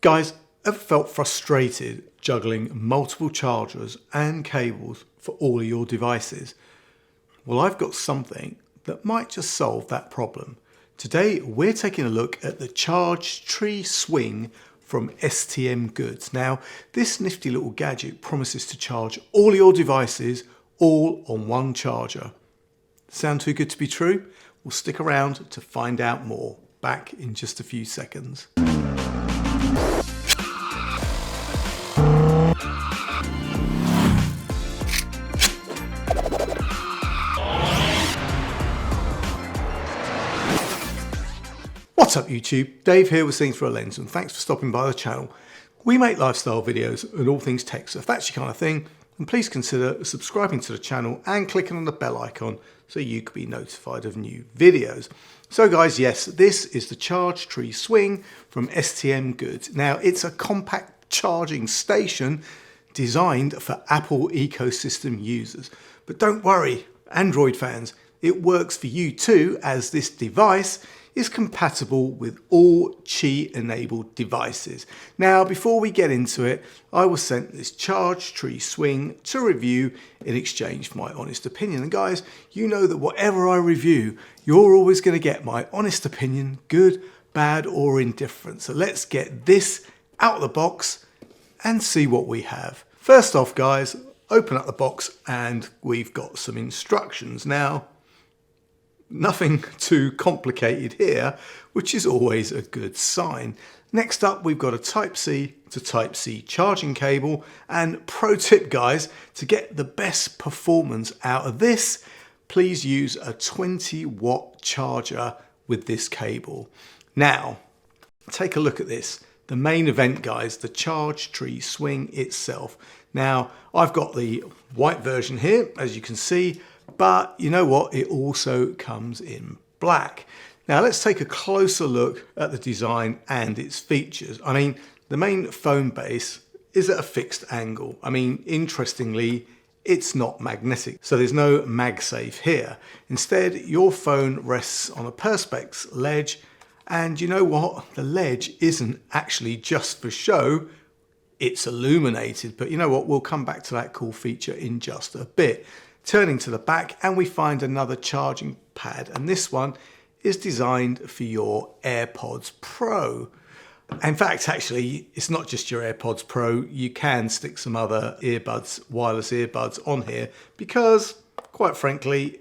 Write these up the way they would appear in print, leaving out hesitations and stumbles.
Guys, ever felt frustrated juggling multiple chargers and cables for all of your devices? Well, I've got something that might just solve that problem. Today, we're taking a look at the Charge Tree Swing from STM Goods. Now, this nifty little gadget promises to charge all your devices all on one charger. Sound too good to be true? Well, stick around to find out more. Back in just a few seconds. What's up YouTube? Dave here with Seeing Through a Lens, and thanks for stopping by the channel. We make lifestyle videos and all things tech, so if that's your kind of thing, then please consider subscribing to the channel and clicking on the bell icon so you can be notified of new videos. So guys, yes, this is the Charge Tree Swing from STM Goods. Now, it's a compact charging station designed for Apple ecosystem users. But don't worry, Android fans, it works for you too, as this device is compatible with all Qi-enabled devices. Now, before we get into it, I was sent this Charge Tree Swing to review in exchange for my honest opinion. And guys, you know that whatever I review, you're always going to get my honest opinion, good, bad, or indifferent. So let's get this out of the box and see what we have. First off, guys, open up the box and we've got some instructions. Now, nothing too complicated here, which is always a good sign. Next up, we've got a Type-C to Type-C charging cable. And pro tip, guys, to get the best performance out of this, please use a 20-watt charger with this cable. Now, take a look at this. The main event, guys, the Charge Tree Swing itself. Now, I've got the white version here, as you can see, but you know what? It also comes in black. Now let's take a closer look at the design and its features. I mean, the main phone base is at a fixed angle. I mean, interestingly, it's not magnetic, so there's no MagSafe here. Instead, your phone rests on a Perspex ledge, and you know what? The ledge isn't actually just for show. It's illuminated, but you know what? We'll come back to that cool feature in just a bit. Turning to the back, and we find another charging pad, and this one is designed for your AirPods Pro. In fact, actually, it's not just your AirPods Pro. You can stick some other earbuds, wireless earbuds on here because, quite frankly,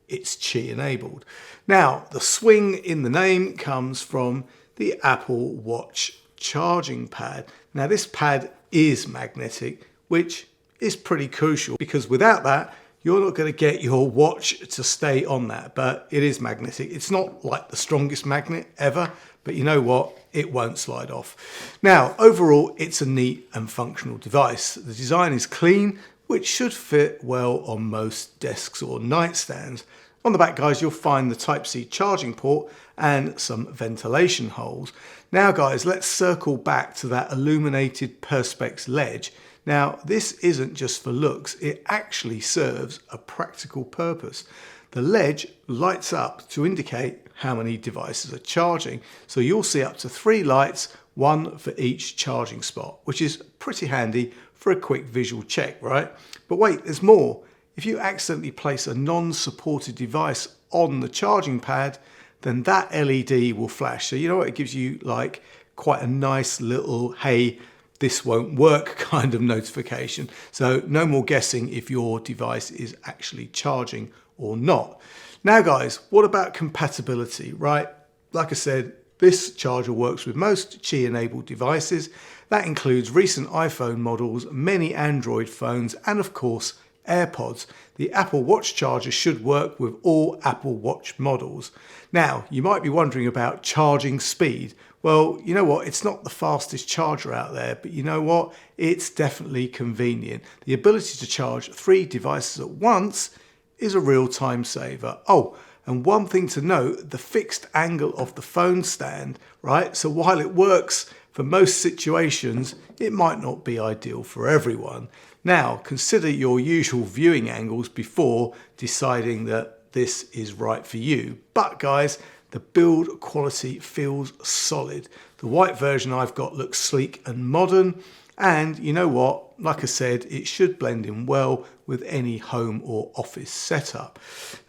it's Qi enabled. Now, the swing in the name comes from the Apple Watch charging pad. Now, this pad is magnetic, which is pretty crucial because without that, you're not going to get your watch to stay on that, but it is magnetic. It's not like the strongest magnet ever, but you know what? It won't slide off. Now, overall, it's a neat and functional device. The design is clean, which should fit well on most desks or nightstands. On the back, guys, you'll find the Type-C charging port and some ventilation holes. Now, guys, let's circle back to that illuminated Perspex ledge. Now, this isn't just for looks, it actually serves a practical purpose. The ledge lights up to indicate how many devices are charging. So you'll see up to 3 lights, one for each charging spot, which is pretty handy for a quick visual check, right? But wait, there's more. If you accidentally place a non-supported device on the charging pad, then that LED will flash. So you know what, it gives you like quite a nice little, hey, this won't work kind of notification. So no more guessing if your device is actually charging or not. Now guys, what about compatibility, right? Like I said, this charger works with most Qi enabled devices. That includes recent iPhone models, many Android phones, and of course, AirPods. The Apple Watch charger should work with all Apple Watch models. Now, you might be wondering about charging speed. Well, you know what? It's not the fastest charger out there, but you know what? It's definitely convenient. The ability to charge 3 devices at once is a real time saver. Oh, and one thing to note, the fixed angle of the phone stand, right? So while it works for most situations, it might not be ideal for everyone. Now, consider your usual viewing angles before deciding that this is right for you. But guys, the build quality feels solid. The white version I've got looks sleek and modern, and you know what, like I said, it should blend in well with any home or office setup.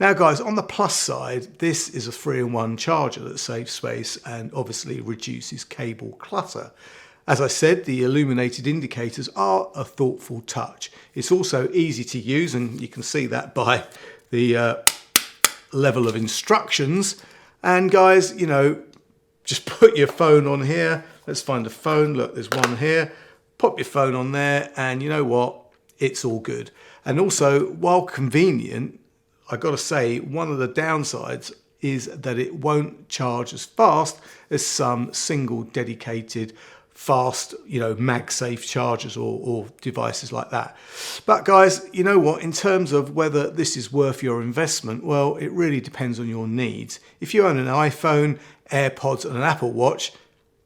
Now guys, on the plus side, this is a 3-in-1 charger that saves space and obviously reduces cable clutter. As I said, the illuminated indicators are a thoughtful touch. It's also easy to use, and you can see that by the level of instructions. And guys, you know, just put your phone on here. Let's find a phone. Look, there's one here. Pop your phone on there, and you know what? It's all good. And also, while convenient, I got to say, one of the downsides is that it won't charge as fast as some single dedicated fast, you know, MagSafe chargers or devices like that. But guys, you know what, in terms of whether this is worth your investment, well, it really depends on your needs. If you own an iPhone, AirPods and an Apple Watch,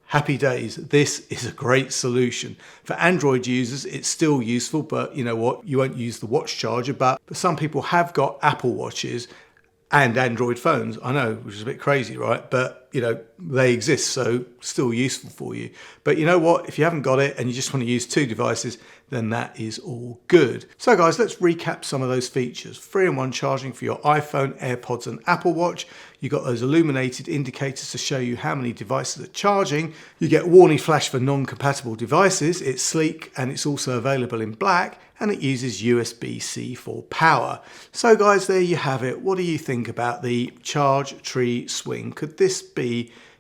happy days, this is a great solution. For Android users, it's still useful, but you know what, you won't use the watch charger, but some people have got Apple Watches and Android phones. I know, which is a bit crazy, right? But you know, they exist, so still useful for you. But you know what, if you haven't got it and you just want to use 2 devices, then that is all good. So guys, let's recap some of those features. 3-in-1 charging for your iPhone, AirPods and Apple Watch. You got those illuminated indicators to show you how many devices are charging. You get warning flash for non-compatible devices. It's sleek and it's also available in black, and it uses USB-C for power. So guys, there you have it. What do you think about the Charge Tree Swing? Could this be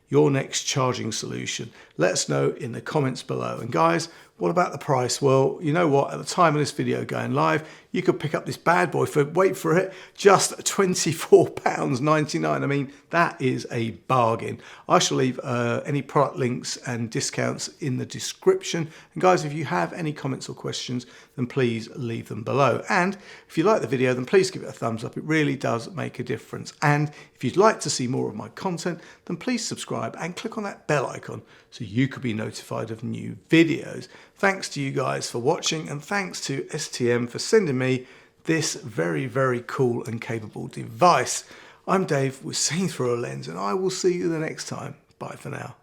your next charging solution? Let us know in the comments below. And guys, what about the price? Well, you know what, at the time of this video going live, you could pick up this bad boy for, wait for it, just £24.99. I mean, that is a bargain. I shall leave any product links and discounts in the description. And guys, if you have any comments or questions, then please leave them below. And if you like the video, then please give it a thumbs up. It really does make a difference. And if you'd like to see more of my content, then please subscribe and click on that bell icon so you could be notified of new videos. Thanks to you guys for watching, and thanks to STM for sending me this very, very cool and capable device. I'm Dave with Seeing Through a Lens, and I will see you the next time. Bye for now.